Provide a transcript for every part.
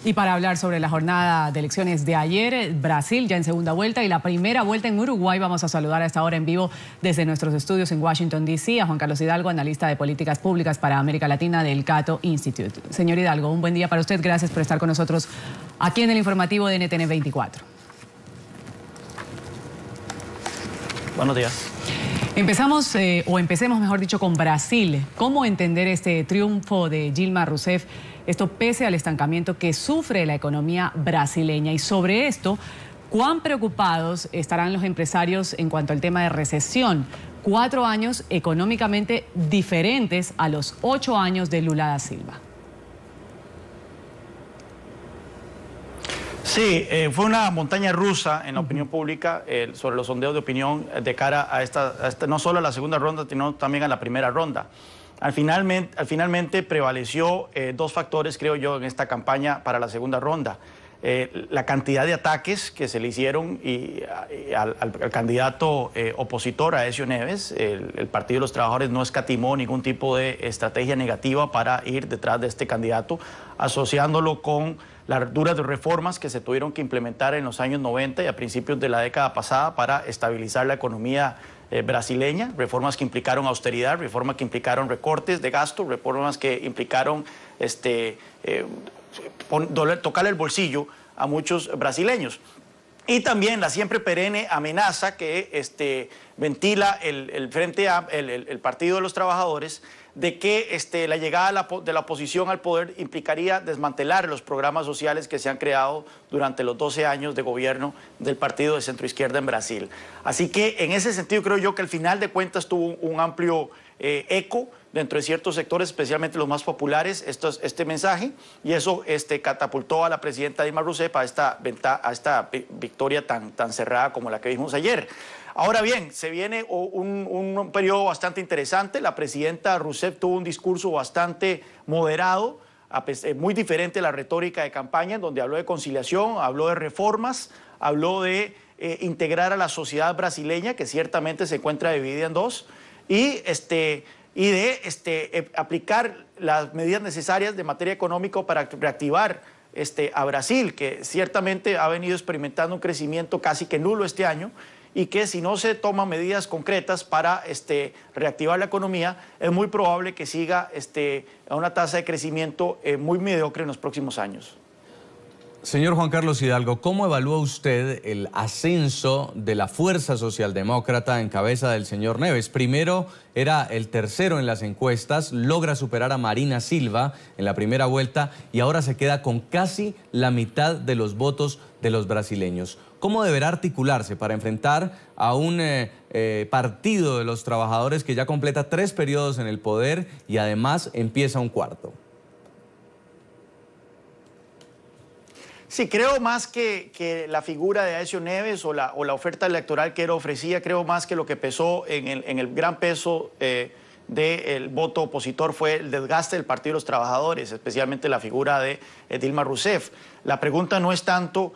Y para hablar sobre la jornada de elecciones de ayer, Brasil ya en segunda vuelta y la primera vuelta en Uruguay, vamos a saludar a esta hora en vivo desde nuestros estudios en Washington, D.C. a Juan Carlos Hidalgo, analista de políticas públicas para América Latina del Cato Institute. Señor Hidalgo, un buen día para usted. Gracias por estar con nosotros aquí en el informativo de NTN 24. Buenos días. Empecemos, mejor dicho, con Brasil. ¿Cómo entender este triunfo de Dilma Rousseff? Esto pese al estancamiento que sufre la economía brasileña. Y sobre esto, ¿cuán preocupados estarán los empresarios en cuanto al tema de recesión? 4 años económicamente diferentes a los 8 años de Lula da Silva. Sí, fue una montaña rusa en la opinión pública sobre los sondeos de opinión de cara a esta, no solo a la segunda ronda, sino también a la primera ronda. Finalmente prevaleció dos factores, creo yo, en esta campaña para la segunda ronda. La cantidad de ataques que se le hicieron al candidato opositor, Aécio Neves. El Partido de los Trabajadores no escatimó ningún tipo de estrategia negativa para ir detrás de este candidato, asociándolo con las duras reformas que se tuvieron que implementar en los años 90 y a principios de la década pasada para estabilizar la economía brasileña, reformas que implicaron austeridad, reformas que implicaron recortes de gasto, reformas que implicaron tocarle el bolsillo a muchos brasileños. Y también la siempre perenne amenaza que ventila el Partido de los Trabajadores de que la llegada de la oposición al poder implicaría desmantelar los programas sociales que se han creado durante los 12 años de gobierno del Partido de Centroizquierda en Brasil. Así que en ese sentido creo yo que al final de cuentas tuvo un amplio eco dentro de ciertos sectores, especialmente los más populares, este mensaje, y eso catapultó a la presidenta Dilma Rousseff a esta victoria tan cerrada como la que vimos ayer. Ahora bien, se viene un periodo bastante interesante. La presidenta Rousseff tuvo un discurso bastante moderado, muy diferente a la retórica de campaña, en donde habló de conciliación, habló de reformas, habló de integrar a la sociedad brasileña, que ciertamente se encuentra dividida en dos, y de aplicar las medidas necesarias de materia económica para reactivar a Brasil, que ciertamente ha venido experimentando un crecimiento casi que nulo este año, y que si no se toman medidas concretas para reactivar la economía, es muy probable que siga a una tasa de crecimiento muy mediocre en los próximos años. Señor Juan Carlos Hidalgo, ¿cómo evalúa usted el ascenso de la Fuerza Socialdemócrata en cabeza del señor Neves? Primero era el tercero en las encuestas, logra superar a Marina Silva en la primera vuelta y ahora se queda con casi la mitad de los votos de los brasileños. ¿Cómo deberá articularse para enfrentar a un partido de los trabajadores que ya completa 3 periodos en el poder y además empieza un cuarto? Sí, creo más que la figura de Aécio Neves o la oferta electoral que él ofrecía, creo más que lo que pesó en el gran peso del voto opositor fue el desgaste del Partido de los Trabajadores, especialmente la figura de Dilma Rousseff. La pregunta no es tanto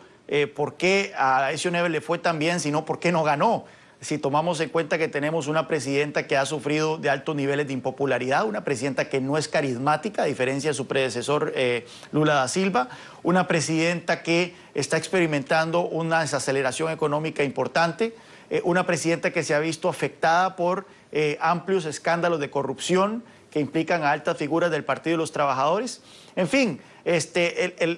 por qué a Aécio Neves le fue tan bien, sino por qué no ganó. Si tomamos en cuenta que tenemos una presidenta que ha sufrido de altos niveles de impopularidad, una presidenta que no es carismática, a diferencia de su predecesor Lula da Silva, una presidenta que está experimentando una desaceleración económica importante, una presidenta que se ha visto afectada por amplios escándalos de corrupción que implican a altas figuras del Partido de los Trabajadores. En fin,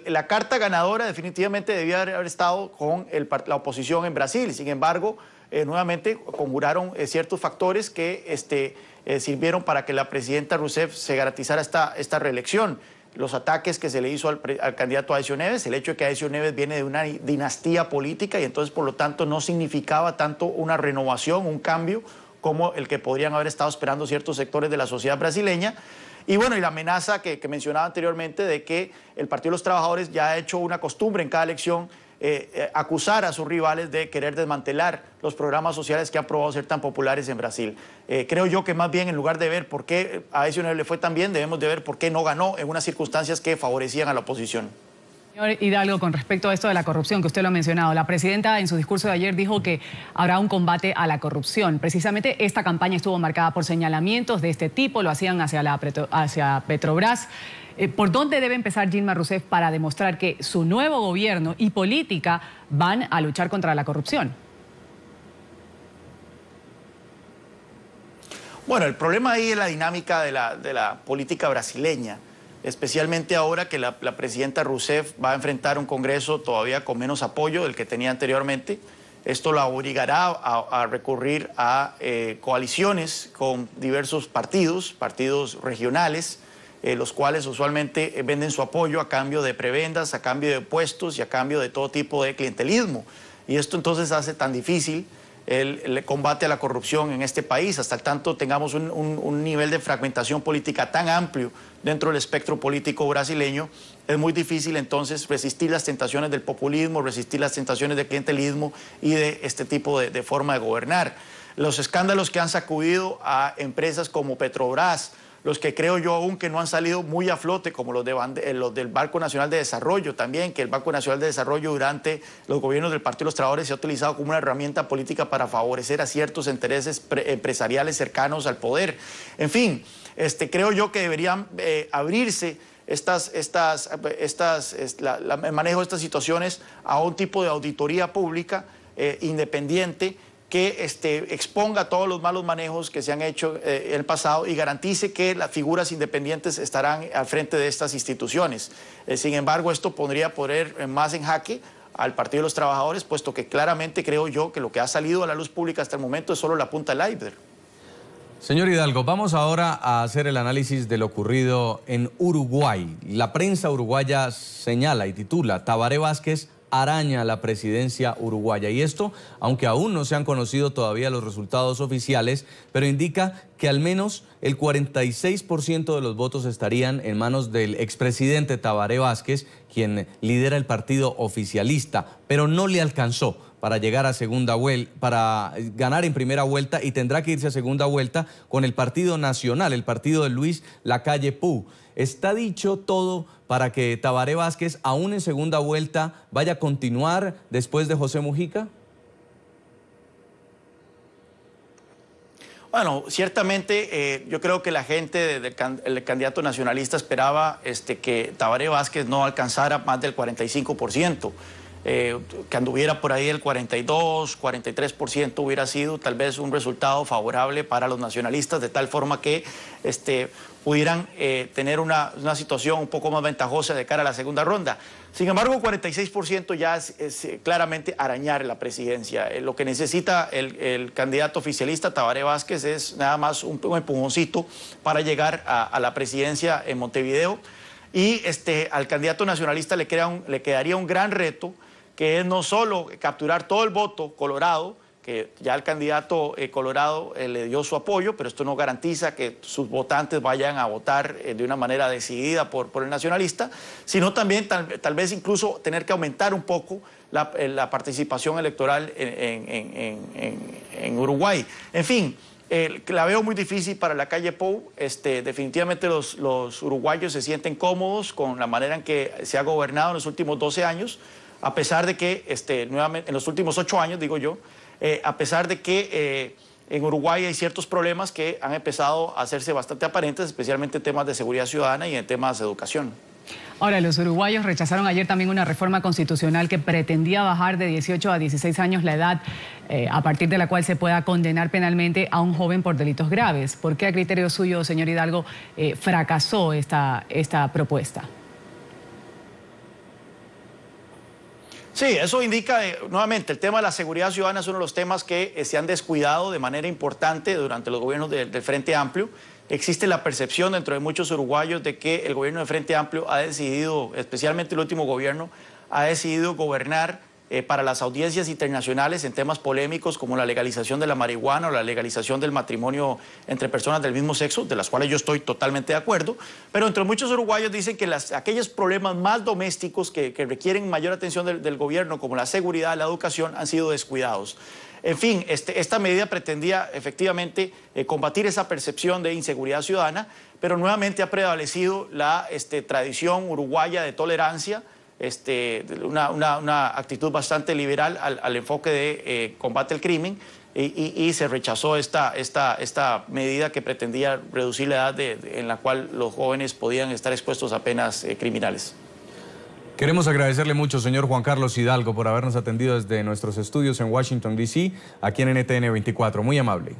la carta ganadora definitivamente debía haber estado con la oposición en Brasil. Sin embargo, nuevamente conjuraron ciertos factores que sirvieron para que la presidenta Rousseff se garantizara esta reelección. Los ataques que se le hizo al candidato Aécio Neves, el hecho de que Aécio Neves viene de una dinastía política y entonces por lo tanto no significaba tanto una renovación, un cambio como el que podrían haber estado esperando ciertos sectores de la sociedad brasileña. Y bueno, y la amenaza que mencionaba anteriormente de que el Partido de los Trabajadores ya ha hecho una costumbre en cada elección acusar a sus rivales de querer desmantelar los programas sociales que han probado ser tan populares en Brasil. Creo yo que más bien en lugar de ver por qué a Aécio Neves le fue tan bien, debemos de ver por qué no ganó en unas circunstancias que favorecían a la oposición. Señor Hidalgo, con respecto a esto de la corrupción, que usted lo ha mencionado, la presidenta en su discurso de ayer dijo que habrá un combate a la corrupción. Precisamente esta campaña estuvo marcada por señalamientos de este tipo, lo hacían hacia Petrobras. ¿Por dónde debe empezar Dilma Rousseff para demostrar que su nuevo gobierno y política van a luchar contra la corrupción? Bueno, el problema ahí es la dinámica de la política brasileña, especialmente ahora que la presidenta Rousseff va a enfrentar un Congreso todavía con menos apoyo del que tenía anteriormente. Esto la obligará a recurrir a coaliciones con diversos partidos regionales, los cuales usualmente venden su apoyo a cambio de prebendas, a cambio de puestos y a cambio de todo tipo de clientelismo. Y esto entonces hace tan difícil el combate a la corrupción en este país, hasta tanto tengamos un nivel de fragmentación política tan amplio dentro del espectro político brasileño, es muy difícil entonces resistir las tentaciones del populismo, resistir las tentaciones del clientelismo y de este tipo de forma de gobernar. Los escándalos que han sacudido a empresas como Petrobras, los que creo yo aún que no han salido muy a flote, como los del Banco Nacional de Desarrollo también, que el Banco Nacional de Desarrollo durante los gobiernos del Partido de los Trabajadores se ha utilizado como una herramienta política para favorecer a ciertos intereses empresariales cercanos al poder. En fin, creo yo que deberían abrirse el manejo de estas situaciones a un tipo de auditoría pública independiente, que exponga todos los malos manejos que se han hecho en el pasado y garantice que las figuras independientes estarán al frente de estas instituciones. Sin embargo, esto podría poner más en jaque al Partido de los Trabajadores, puesto que claramente creo yo que lo que ha salido a la luz pública hasta el momento es solo la punta del iceberg. Señor Hidalgo, vamos ahora a hacer el análisis de lo ocurrido en Uruguay. La prensa uruguaya señala y titula: Tabaré Vázquez araña la presidencia uruguaya. Y esto, aunque aún no se han conocido todavía los resultados oficiales, pero indica que al menos el 46% de los votos estarían en manos del expresidente Tabaré Vázquez, quien lidera el partido oficialista, pero no le alcanzó para llegar a segunda vuelta, para ganar en primera vuelta, y tendrá que irse a segunda vuelta con el Partido Nacional, el partido de Luis Lacalle Pou. ¿Está dicho todo para que Tabaré Vázquez, aún en segunda vuelta, vaya a continuar después de José Mujica? Bueno, ciertamente yo creo que la gente del candidato nacionalista esperaba que Tabaré Vázquez no alcanzara más del 45%. Que anduviera por ahí el 42, 43% hubiera sido tal vez un resultado favorable para los nacionalistas, de tal forma que pudieran tener una situación un poco más ventajosa de cara a la segunda ronda. Sin embargo, 46% ya es claramente arañar la presidencia. Lo que necesita el candidato oficialista Tabaré Vázquez es nada más un empujoncito para llegar a la presidencia en Montevideo, y al candidato nacionalista le quedaría un gran reto, que es no solo capturar todo el voto colorado, que ya el candidato colorado le dio su apoyo, pero esto no garantiza que sus votantes vayan a votar de una manera decidida por el nacionalista, sino también tal vez incluso tener que aumentar un poco la participación electoral en Uruguay. En fin, la veo muy difícil para Lacalle Pou. Definitivamente los uruguayos se sienten cómodos con la manera en que se ha gobernado en los últimos 12 años, a pesar de que, nuevamente, en los últimos 8 años, digo yo, a pesar de que en Uruguay hay ciertos problemas que han empezado a hacerse bastante aparentes, especialmente en temas de seguridad ciudadana y en temas de educación. Ahora, los uruguayos rechazaron ayer también una reforma constitucional que pretendía bajar de 18 a 16 años la edad a partir de la cual se pueda condenar penalmente a un joven por delitos graves. ¿Por qué, a criterio suyo, señor Hidalgo, fracasó esta propuesta? Sí, eso indica, nuevamente, el tema de la seguridad ciudadana es uno de los temas que se han descuidado de manera importante durante los gobiernos del Frente Amplio. Existe la percepción dentro de muchos uruguayos de que el gobierno del Frente Amplio ha decidido, especialmente el último gobierno, ha decidido gobernar para las audiencias internacionales en temas polémicos como la legalización de la marihuana o la legalización del matrimonio entre personas del mismo sexo, de las cuales yo estoy totalmente de acuerdo, pero entre muchos uruguayos dicen que aquellos problemas más domésticos que requieren mayor atención del gobierno, como la seguridad, la educación, han sido descuidados. En fin, esta medida pretendía efectivamente combatir esa percepción de inseguridad ciudadana, pero nuevamente ha prevalecido la tradición uruguaya de tolerancia, una actitud bastante liberal al enfoque de combate al crimen y se rechazó esta medida que pretendía reducir la edad en la cual los jóvenes podían estar expuestos a penas criminales. Queremos agradecerle mucho, señor Juan Carlos Hidalgo, por habernos atendido desde nuestros estudios en Washington, D.C., aquí en NTN 24. Muy amable.